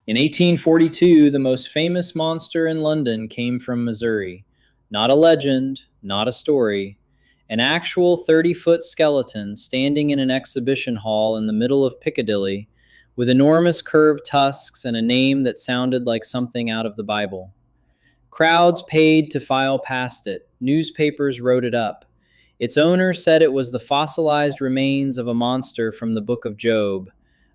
In 1842, the most famous monster in London came from Missouri. Not a legend, not a story. An actual 30-foot skeleton standing in an exhibition hall in the middle of Piccadilly with enormous curved tusks and a name that sounded like something out of the Bible. Crowds paid to file past it. Newspapers wrote it up. Its owner said it was the fossilized remains of a monster from the Book of Job,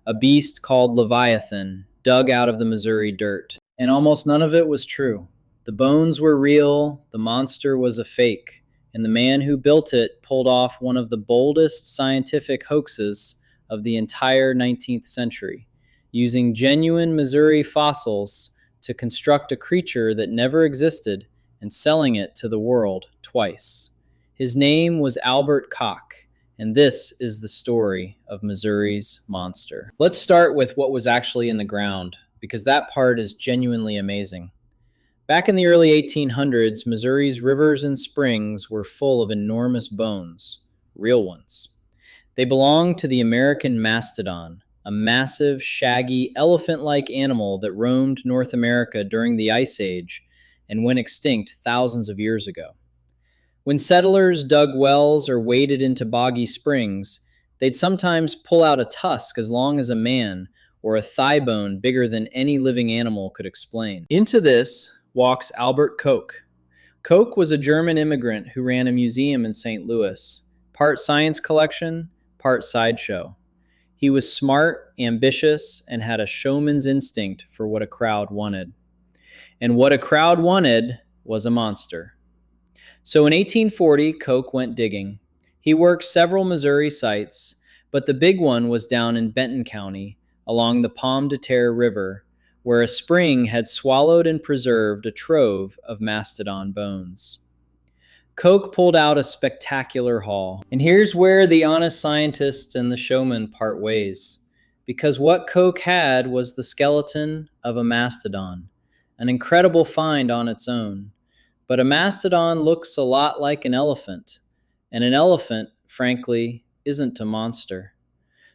a beast called Leviathan, dug out of the Missouri dirt. And almost none of it was true. The bones were real, the monster was a fake, and the man who built it pulled off one of the boldest scientific hoaxes of the entire 19th century, using genuine Missouri fossils to construct a creature that never existed and selling it to the world twice. His name was Albert Koch, and this is the story of Missouri's monster. Let's start with what was actually in the ground, because that part is genuinely amazing. Back in the early 1800s, Missouri's rivers and springs were full of enormous bones, real ones. They belonged to the American mastodon, a massive, shaggy, elephant-like animal that roamed North America during the Ice Age and went extinct thousands of years ago. When settlers dug wells or waded into boggy springs, they'd sometimes pull out a tusk as long as a man or a thigh bone bigger than any living animal could explain. Into this walks Albert Koch. Koch was a German immigrant who ran a museum in St. Louis, part science collection, part sideshow. He was smart, ambitious, and had a showman's instinct for what a crowd wanted. And what a crowd wanted was a monster. So in 1840, Koch went digging. He worked several Missouri sites, but the big one was down in Benton County, along the Pomme de Terre River, where a spring had swallowed and preserved a trove of mastodon bones. Koch pulled out a spectacular haul. And here's where the honest scientist and the showman part ways. Because what Koch had was the skeleton of a mastodon, an incredible find on its own. But a mastodon looks a lot like an elephant, and an elephant, frankly, isn't a monster.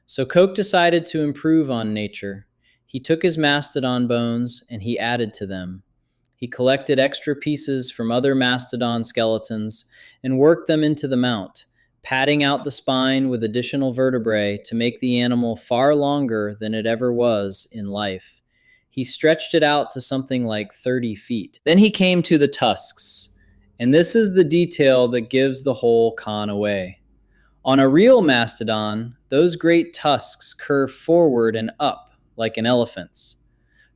So Koch decided to improve on nature. He took his mastodon bones and he added to them. He collected extra pieces from other mastodon skeletons and worked them into the mount, padding out the spine with additional vertebrae to make the animal far longer than it ever was in life. He stretched it out to something like 30 feet. Then he came to the tusks, and this is the detail that gives the whole con away. On a real mastodon, those great tusks curve forward and up like an elephant's.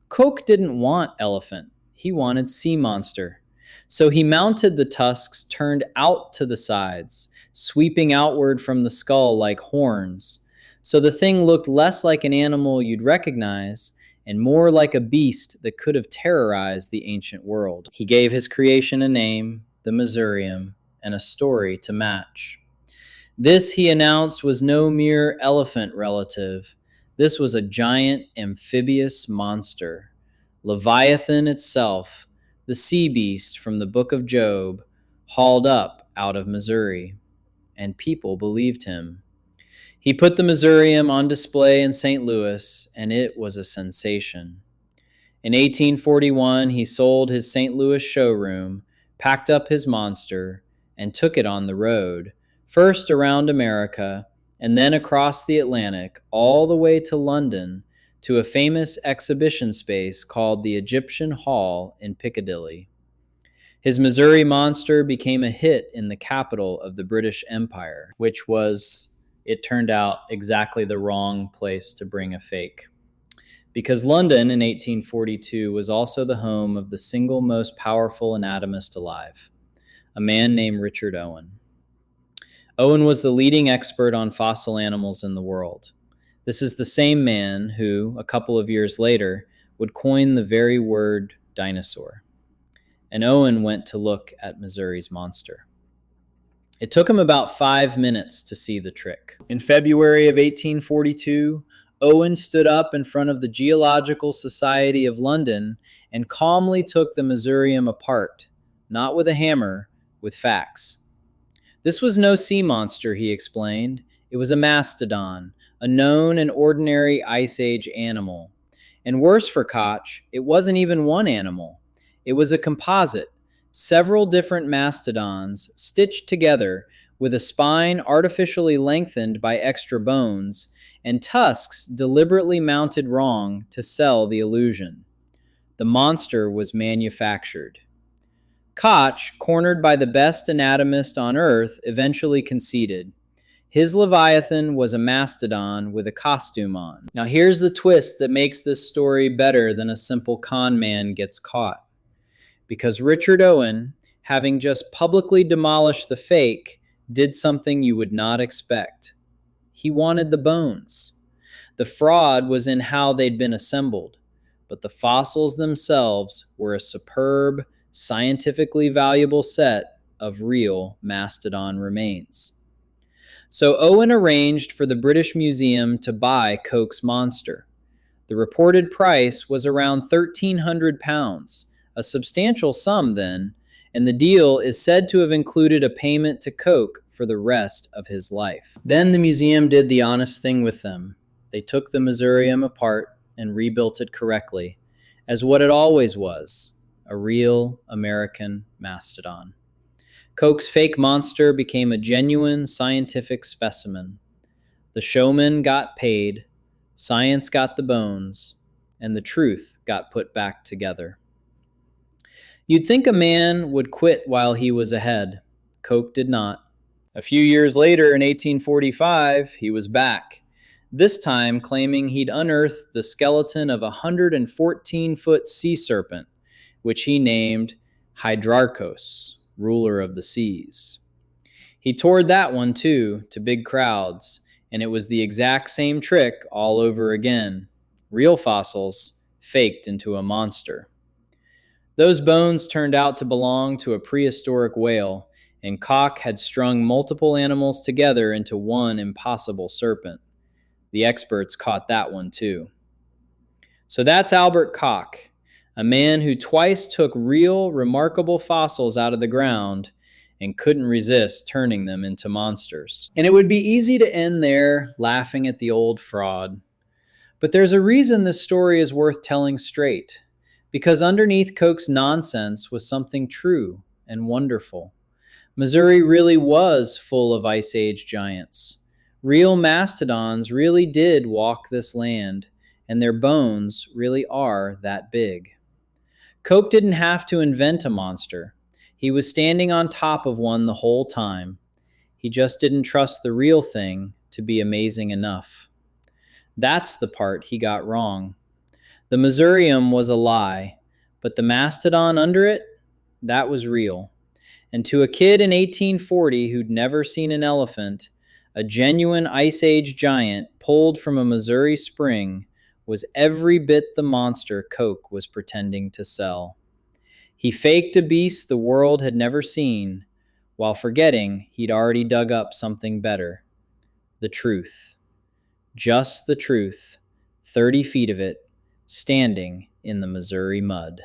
Koch didn't want elephant. He wanted sea monster. So he mounted the tusks turned out to the sides, sweeping outward from the skull like horns. So the thing looked less like an animal you'd recognize and more like a beast that could have terrorized the ancient world. He gave his creation a name, the Missourium, and a story to match. This, he announced, was no mere elephant relative. This was a giant amphibious monster. Leviathan itself, the sea beast from the Book of Job, hauled up out of Missouri. And people believed him. He put the Missourium on display in St. Louis, and it was a sensation. In 1841, he sold his St. Louis showroom, packed up his monster, and took it on the road, first around America, and then across the Atlantic, all the way to London, to a famous exhibition space called the Egyptian Hall in Piccadilly. His Missouri monster became a hit in the capital of the British Empire, which was, it turned out, exactly the wrong place to bring a fake. Because London in 1842 was also the home of the single most powerful anatomist alive, a man named Richard Owen. Owen was the leading expert on fossil animals in the world. This is the same man who, a couple of years later, would coin the very word dinosaur. And Owen went to look at Missouri's monster. It took him about 5 minutes to see the trick. In February of 1842, Owen stood up in front of the Geological Society of London and calmly took the Missourium apart, not with a hammer, with facts. This was no sea monster, he explained. It was a mastodon, a known and ordinary Ice Age animal. And worse for Koch, it wasn't even one animal. It was a composite, several different mastodons stitched together with a spine artificially lengthened by extra bones and tusks deliberately mounted wrong to sell the illusion. The monster was manufactured. Koch, cornered by the best anatomist on Earth, eventually conceded. His Leviathan was a mastodon with a costume on. Now here's the twist that makes this story better than a simple con man gets caught. Because Richard Owen, having just publicly demolished the fake, did something you would not expect. He wanted the bones. The fraud was in how they'd been assembled, but the fossils themselves were a superb, scientifically valuable set of real mastodon remains. So Owen arranged for the British Museum to buy Koch's monster. The reported price was around £1,300, a substantial sum then, and the deal is said to have included a payment to Koch for the rest of his life. Then the museum did the honest thing with them. They took the Missourium apart and rebuilt it correctly, as what it always was, a real American mastodon. Koch's fake monster became a genuine scientific specimen. The showman got paid, science got the bones, and the truth got put back together. You'd think a man would quit while he was ahead. Koch did not. A few years later, in 1845, he was back, this time claiming he'd unearthed the skeleton of a 114-foot sea serpent, which he named Hydrarchos, ruler of the seas. He toured that one too, to big crowds, and it was the exact same trick all over again. Real fossils faked into a monster. Those bones turned out to belong to a prehistoric whale, and Koch had strung multiple animals together into one impossible serpent. The experts caught that one too. So that's Albert Koch, a man who twice took real, remarkable fossils out of the ground and couldn't resist turning them into monsters. And it would be easy to end there, laughing at the old fraud. But there's a reason this story is worth telling straight, because underneath Koch's nonsense was something true and wonderful. Missouri really was full of Ice Age giants. Real mastodons really did walk this land, and their bones really are that big. Koch didn't have to invent a monster. He was standing on top of one the whole time. He just didn't trust the real thing to be amazing enough. That's the part he got wrong. The Missourium was a lie, but the mastodon under it, that was real. And to a kid in 1840 who'd never seen an elephant, a genuine Ice Age giant pulled from a Missouri spring was every bit the monster Koch was pretending to sell. He faked a beast the world had never seen, while forgetting he'd already dug up something better. The truth. Just the truth, 30 feet of it, standing in the Missouri mud.